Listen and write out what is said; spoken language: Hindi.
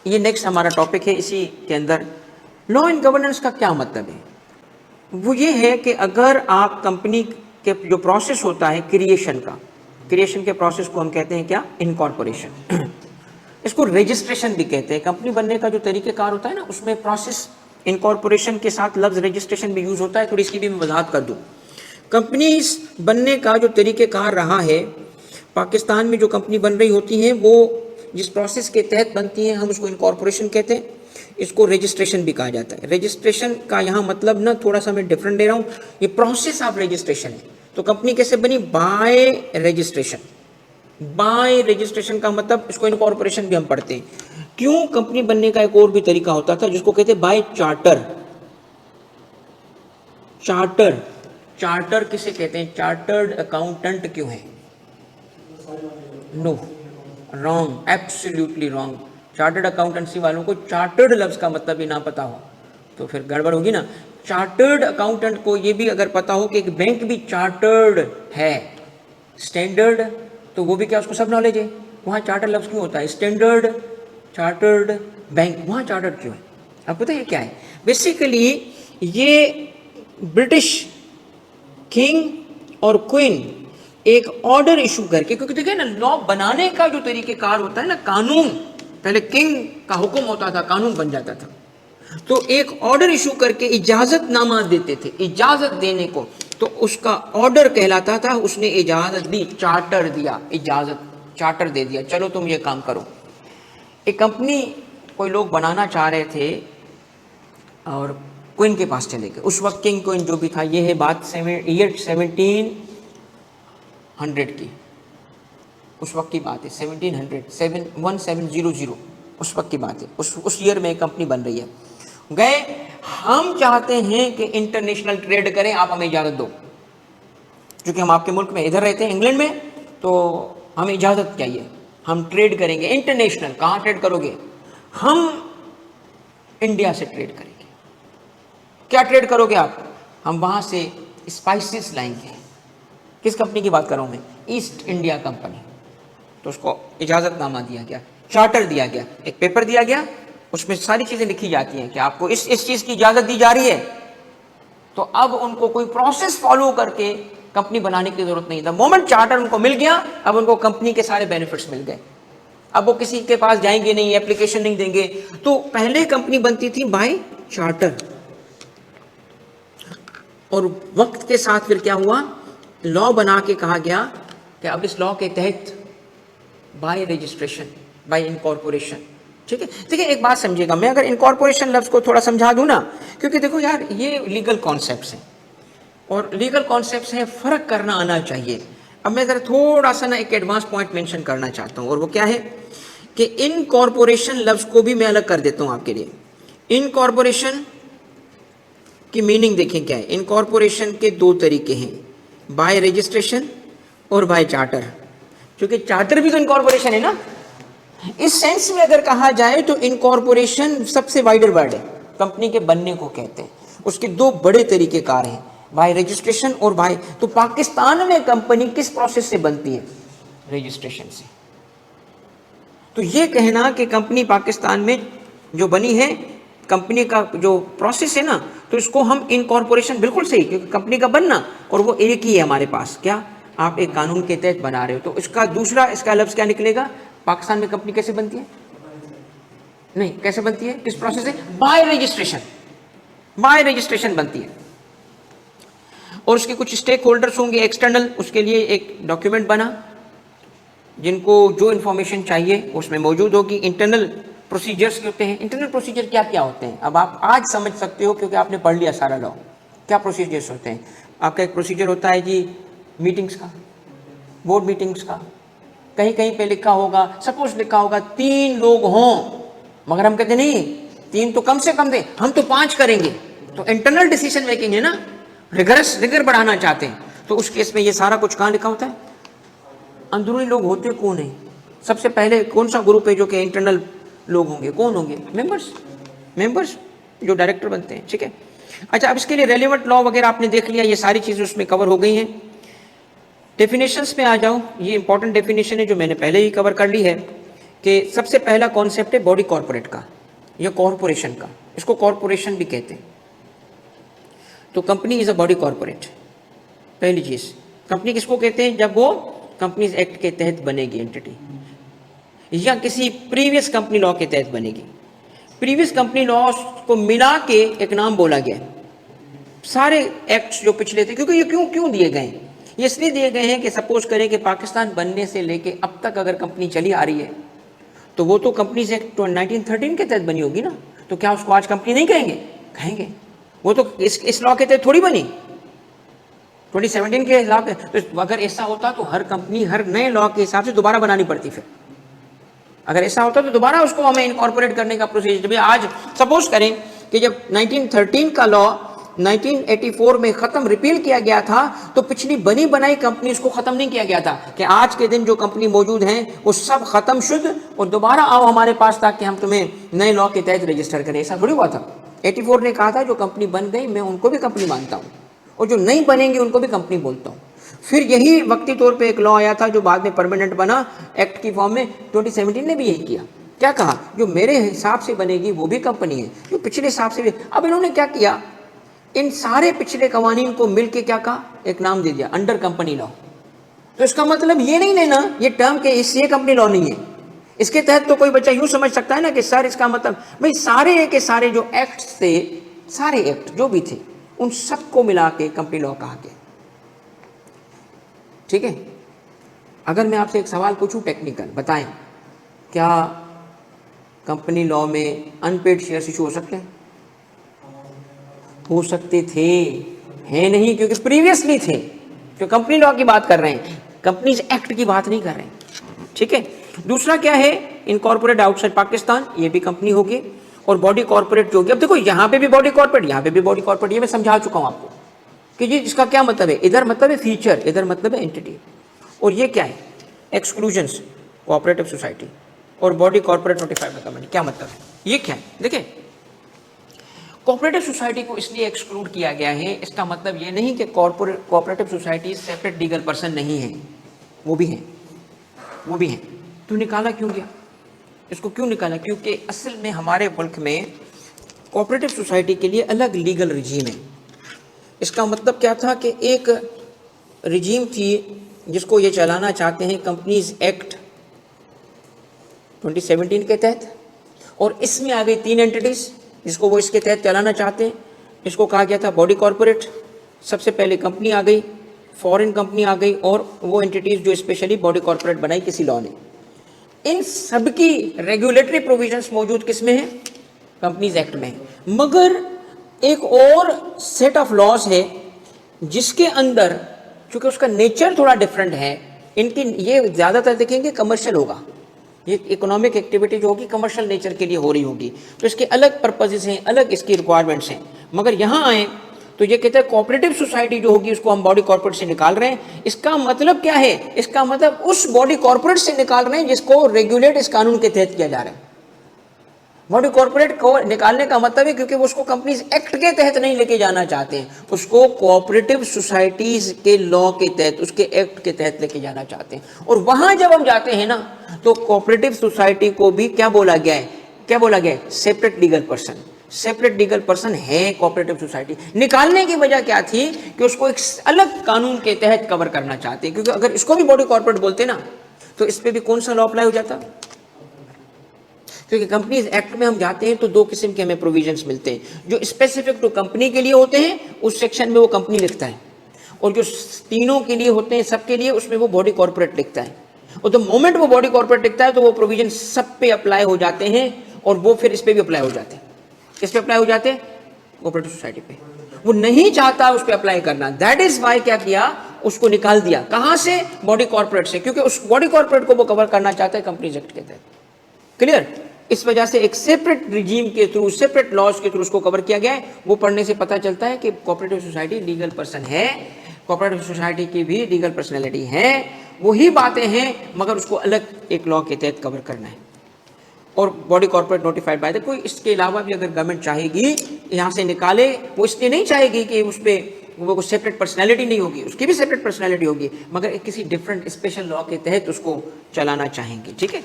ये नेक्स्ट हमारा टॉपिक है। इसी के अंदर लॉ एंड गवर्नेंस का क्या मतलब है, वो ये है कि अगर आप कंपनी के जो प्रोसेस होता है क्रिएशन का, क्रिएशन के प्रोसेस को हम कहते हैं क्या, इनकॉर्पोरेशन। इसको रजिस्ट्रेशन भी कहते हैं। कंपनी बनने का जो तरीक़ेकार होता है ना, उसमें प्रोसेस इनकॉर्पोरेशन के साथ लफ्ज़ रजिस्ट्रेशन भी यूज़ होता है। थोड़ी इसकी भी मैं वजाहत कर दूँ। कंपनी बनने का जो तरीक़ेकार रहा है, पाकिस्तान में जो कंपनी बन रही होती हैं वो जिस प्रोसेस के तहत बनती हैं हम उसको इनकॉर्पोरेशन कहते हैं। इसको रजिस्ट्रेशन भी कहा जाता है। रजिस्ट्रेशन का यहाँ मतलब ना थोड़ा सा मैं डिफरेंट दे रहा हूँ। ये प्रोसेस ऑफ रजिस्ट्रेशन है। तो कंपनी कैसे बनी, बाय रजिस्ट्रेशन। बाय रजिस्ट्रेशन का मतलब इसको इनकॉर्पोरेशन भी हम पढ़ते हैं। क्यों, कंपनी बनने का एक और भी तरीका होता था जिसको कहते हैं बाय चार्टर। चार्टर, चार्टर किसे कहते हैं, चार्टर्ड अकाउंटेंट क्यों है, no, wrong, absolutely wrong. Chartered accountancy वालों को चार्टर्ड लफ्ज़ का मतलब भी ना पता हो तो फिर गड़बड़ होगी ना। चार्टर्ड अकाउंटेंट को ये भी अगर पता हो कि एक बैंक भी चार्टर्ड है, स्टैंडर्ड, तो वो भी क्या, उसको सब नॉलेज है। वहाँ चार्टर्ड लफ्ज़ क्यों होता है, स्टैंडर्ड, चार्टर्ड बैंक, वहाँ चार्टर्ड क्यों है, आपको पता है क्या है। बेसिकली ये ब्रिटिश किंग और क्वीन एक ऑर्डर इशू करके, क्योंकि देखिए ना लॉ बनाने का जो तरीक़ेकार होता है ना, कानून, पहले किंग का हुक्म होता था, कानून बन जाता था, तो एक ऑर्डर इशू करके इजाज़तनामा देते थे, इजाज़त देने को, तो उसका ऑर्डर कहलाता था। उसने इजाज़त दी, चार्टर दिया, इजाज़त, चार्टर दे दिया, चलो तुम ये काम करो। एक कंपनी कोई लोग बनाना चाह रहे थे और क्वीन के पास चले गए। उस वक्त किंग क्वीन जो भी था, ये है बात 1700 की, उस वक्त की बात है, 1700 उस वक्त की बात है। उस ईयर में कंपनी बन रही है। गए, हम चाहते हैं कि इंटरनेशनल ट्रेड करें, आप हमें इजाज़त दो, क्योंकि हम आपके मुल्क में इधर रहते हैं इंग्लैंड में, तो हमें इजाज़त चाहिए, हम ट्रेड करेंगे इंटरनेशनल। कहाँ ट्रेड करोगे, हम इंडिया से ट्रेड करेंगे। क्या ट्रेड करोगे आप, हम वहाँ से स्पाइसेस लाएंगे। किस कंपनी की बात कर रहा हूँ मैं, ईस्ट इंडिया कंपनी। तो उसको इजाज़तनामा दिया गया, चार्टर दिया गया, एक पेपर दिया गया, उसमें सारी चीज़ें लिखी जाती हैं कि आपको इस चीज़ की इजाज़त दी जा रही है। तो अब उनको कोई प्रोसेस फॉलो करके कंपनी बनाने की ज़रूरत नहीं था। मोमेंट चार्टर उनको मिल गया, अब उनको कंपनी के सारे बेनिफिट्स मिल गए। अब वो किसी के पास जाएंगे नहीं, एप्लीकेशन नहीं देंगे। तो पहले कंपनी बनती थी बाय चार्टर, और वक्त के साथ फिर क्या हुआ, लॉ बना के कहा गया कि अब इस लॉ के तहत बाय रजिस्ट्रेशन, बाय इनकॉर्पोरेशन। ठीक है, देखिए एक बात समझिएगा, मैं अगर इनकॉर्पोरेशन लफ्ज़ को थोड़ा समझा दूं ना, क्योंकि देखो यार ये लीगल कॉन्सेप्ट्स हैं और लीगल कॉन्सेप्ट्स हैं, फ़र्क करना आना चाहिए। अब मैं ज़रा थोड़ा सा ना एक एडवांस पॉइंट मेंशन करना चाहता हूँ, और वो क्या है कि इनकॉर्पोरेशन लफ्ज़ को भी मैं अलग कर देता हूँ आपके लिए। इनकॉर्पोरेशन की मीनिंग देखें क्या है। इनकॉर्पोरेशन के दो तरीके हैं, बाय रजिस्ट्रेशन और बाय चार्टर। क्योंकि चार्टर भी तो इनकॉर्पोरेशन है ना। इस सेंस में अगर कहा जाए तो इनकॉर्पोरेशन सबसे वाइडर वर्ड है, कंपनी के बनने को कहते हैं। उसके दो बड़े तरीक़ेकार हैं, बाय रजिस्ट्रेशन और बाय। तो पाकिस्तान में कंपनी किस प्रोसेस से बनती है, रजिस्ट्रेशन से। तो ये कहना कि कंपनी पाकिस्तान में जो बनी है, कंपनी का जो प्रोसेस है ना, तो इसको हम इनकॉर्पोरेशन, बिल्कुल सही, क्योंकि कंपनी का बनना और वो एक ही है हमारे पास। क्या, आप एक कानून के तहत बना रहे हो, तो इसका दूसरा, इसका लफ्ज़ क्या निकलेगा, पाकिस्तान में कंपनी कैसे बनती है, नहीं कैसे बनती है, किस प्रोसेस से, बाय रजिस्ट्रेशन, बाय रजिस्ट्रेशन बनती है। और उसके कुछ स्टेक होल्डर्स होंगे एक्सटर्नल, उसके लिए एक डॉक्यूमेंट बना, जिनको जो इन्फॉर्मेशन चाहिए उसमें मौजूद होगी। इंटरनल प्रोसीजर्स होते हैं। इंटरनल प्रोसीजर क्या क्या होते हैं, अब आप आज समझ सकते हो क्योंकि आपने पढ़ लिया सारा लॉ। क्या प्रोसीजर्स होते हैं, आपका एक प्रोसीजर होता है जी मीटिंग्स का, बोर्ड मीटिंग्स का। कहीं कहीं पे लिखा होगा, सपोज लिखा होगा 3 लोग हों, मगर हम कहते नहीं 3 तो कम से कम दे, हम तो 5 करेंगे। तो इंटरनल डिसीजन मेकिंग है ना, रिगर बढ़ाना चाहते हैं। तो उस केस में ये सारा कुछ कहाँ लिखा होता है, अंदरूनी लोग होते कौन है, सबसे पहले कौन सा ग्रुप है जो कि इंटरनल लोग होंगे, कौन होंगे, मेंबर्स जो डायरेक्टर बनते हैं। ठीक है, अच्छा, अब इसके लिए रेलिवेंट लॉ वगैरह आपने देख लिया, ये सारी चीज़ें उसमें कवर हो गई हैं। डेफिनेशंस में आ जाओ, ये इंपॉर्टेंट डेफिनेशन है जो मैंने पहले ही कवर कर ली है कि सबसे पहला कॉन्सेप्ट है बॉडी कॉर्पोरेट का या कॉर्पोरेशन का, इसको कॉर्पोरेशन भी कहते हैं। तो company is a body corporate. पहली चीज, कंपनी किसको कहते हैं? जब वो कंपनीज एक्ट के तहत बनेगी एंटिटी, या किसी प्रीवियस कंपनी लॉ के तहत बनेगी। प्रीवियस कंपनी लॉ को मिला के एक नाम बोला गया, सारे एक्ट्स जो पिछले थे। क्योंकि ये क्यों दिए गए? ये इसलिए दिए गए हैं कि सपोज करें कि पाकिस्तान बनने से लेके अब तक अगर कंपनी चली आ रही है तो वो तो कंपनीज एक्ट 1913 के तहत बनी होगी ना, तो क्या उसको आज कंपनी नहीं कहेंगे? कहेंगे। वो तो इस लॉ के तहत थोड़ी बनी, 2017 के लॉ के। तो अगर ऐसा होता तो हर कंपनी हर नए लॉ के हिसाब से दोबारा बनानी पड़ती। फिर अगर ऐसा होता तो दोबारा उसको हमें इनकॉर्पोरेट करने का प्रोसीजर। आज सपोज करें कि जब 1913 का लॉ 1984 में खत्म रिपील किया गया था, तो पिछली बनी बनाई कंपनी उसको खत्म नहीं किया गया था कि आज के दिन जो कंपनी मौजूद हैं वो सब खत्म शुद्ध और दोबारा आओ हमारे पास ताकि हम तुम्हें नए लॉ के तहत रजिस्टर करें। ऐसा थोड़ी हुआ था। 84 ने कहा था जो कंपनी बन गई मैं उनको भी कंपनी मानता हूँ और जो नहीं बनेंगे उनको भी कंपनी बोलता हूँ। फिर यही वक्ती तौर पे एक लॉ आया था जो बाद में परमानेंट बना एक्ट की फॉर्म में, 2017 ने भी यही किया। क्या कहा? जो मेरे हिसाब से बनेगी वो भी कंपनी है, जो पिछले हिसाब से भी। अब इन्होंने क्या किया, इन सारे पिछले कवानीन को मिलके क्या कहा, एक नाम दे दिया, अंडर कंपनी लॉ। तो इसका मतलब ये नहीं लेना ये टर्म के इससे कंपनी लॉ नहीं है। इसके तहत तो कोई बच्चा यूं समझ सकता है ना कि सर इसका मतलब भाई सारे के सारे जो एक्ट थे, सारे एक्ट जो भी थे उन सबको मिला के कंपनी लॉ कहा गया। ठीक है। अगर मैं आपसे एक सवाल पूछूं टेक्निकल, बताएं क्या कंपनी लॉ में अनपेड शेयर इशू हो सकते हैं? हो सकते थे, है नहीं, क्योंकि प्रीवियसली थे। जो कंपनी लॉ की बात कर रहे हैं, कंपनीज एक्ट की बात नहीं कर रहे हैं। ठीक है। दूसरा क्या है, इनकॉर्पोरेट आउटसाइड पाकिस्तान, ये भी कंपनी होगी। और बॉडी कॉर्पोरेट जो होगी, अब देखो यहां पे भी बॉडी कॉर्पोरेट, यहां पे भी बॉडी कॉर्पोरेट, ये मैं समझा चुका हूं आपको कि जी इसका क्या मतलब है। इधर मतलब है फीचर, इधर मतलब है एंटिटी। और ये क्या है, एक्सक्लूजन्स, कोऑपरेटिव सोसाइटी और body corporate notified by company. क्या मतलब है, ये क्या है? देखिए, कोऑपरेटिव सोसाइटी को इसलिए एक्सक्लूड किया गया है, इसका मतलब ये नहीं कि cooperative society separate legal person नहीं है, वो भी है, वो भी है। तो निकाला क्यों गया, इसको क्यों निकाला? क्योंकि असल में हमारे मुल्क में कोऑपरेटिव सोसाइटी के लिए अलग लीगल रिजीम है। इसका मतलब क्या था कि एक रिजीम थी जिसको ये चलाना चाहते हैं कंपनीज एक्ट 2017 के तहत, और इसमें आ गई 3 एंटिटीज जिसको वो इसके तहत चलाना चाहते हैं। इसको कहा गया था बॉडी कॉर्पोरेट। सबसे पहले कंपनी आ गई, फॉरेन कंपनी आ गई, और वो एंटिटीज जो स्पेशली बॉडी कॉर्पोरेट बनाई किसी लॉ ने। इन सबकी रेगुलेटरी प्रोविजंस मौजूद किस में है? कंपनीज एक्ट में। मगर एक और सेट ऑफ लॉज है जिसके अंदर, चूंकि उसका नेचर थोड़ा डिफरेंट है, इनकी ये ज़्यादातर देखेंगे कमर्शियल होगा, ये इकोनॉमिक एक्टिविटी जो होगी कमर्शियल नेचर के लिए हो रही होगी, तो इसके अलग पर्पजेस हैं, अलग इसकी रिक्वायरमेंट्स हैं। मगर यहाँ आए तो ये कहते हैं कोऑपरेटिव सोसाइटी जो होगी उसको हम बॉडी कॉर्पोरेट से निकाल रहे हैं। इसका मतलब क्या है? इसका मतलब उस बॉडी कॉर्पोरेट से निकाल रहे हैं जिसको रेगुलेट इस कानून के तहत किया जा रहा है। बॉडी कॉर्पोरेट को निकालने का मतलब है क्योंकि वो उसको कंपनीज एक्ट के तहत नहीं लेके जाना चाहते हैं, उसको कोऑपरेटिव सोसाइटीज के लॉ के तहत, उसके एक्ट के तहत लेके जाना चाहते हैं। और वहां जब हम जाते हैं ना, तो कोऑपरेटिव सोसाइटी को भी क्या बोला गया है? क्या बोला गया है? Separate legal person. Separate legal person है कोऑपरेटिव सोसाइटी। निकालने की वजह क्या थी कि उसको एक अलग कानून के तहत कवर करना चाहते हैं, क्योंकि अगर इसको भी बॉडी कॉर्पोरेट बोलते ना तो इस पे भी कौन सा लॉ अप्लाई हो जाता? क्योंकि कंपनीज एक्ट में हम जाते हैं तो 2 किस्म के हमें प्रोविजंस मिलते हैं। जो स्पेसिफिक टू कंपनी के लिए होते हैं उस सेक्शन में वो कंपनी लिखता है, और जो तीनों के लिए होते हैं, सबके लिए, उसमें वो बॉडी कॉर्पोरेट लिखता है। और द मोमेंट वो बॉडी कॉर्पोरेट लिखता है तो वो प्रोविजन सब पे अप्लाई हो जाते हैं, और वो फिर इस पे भी अप्लाई हो जाते हैं। किस पे अप्लाई हो जाते हैं? कोऑपरेटिव सोसाइटी पे। वो नहीं चाहता उस पे अप्लाई करना, दैट इज वाई क्या किया, उसको निकाल दिया। कहां से? बॉडी कॉर्पोरेट से, क्योंकि उस बॉडी कॉर्पोरेट को वो कवर करना चाहता है कंपनीज एक्ट के तहत। क्लियर? इस वजह से एक सेपरेट रिजीम के थ्रू, सेपरेट लॉज के थ्रू उसको कवर किया गया है। वो पढ़ने से पता चलता है कि कोऑपरेटिव सोसाइटी लीगल पर्सन है, कोऑपरेटिव सोसाइटी की भी लीगल पर्सनैलिटी है, वही बातें हैं, मगर उसको अलग एक लॉ के तहत कवर करना है। और body corporate notified by the, कोई इसके अलावा भी अगर गवर्नमेंट चाहेगी यहाँ से निकाले, वो इसलिए नहीं चाहेगी कि उस पर वो सेपरेट पर्सनैलिटी नहीं होगी, उसकी भी सेपरेट पर्सनैलिटी होगी, मगर किसी डिफरेंट स्पेशल लॉ के तहत उसको चलाना चाहेंगे। ठीक है।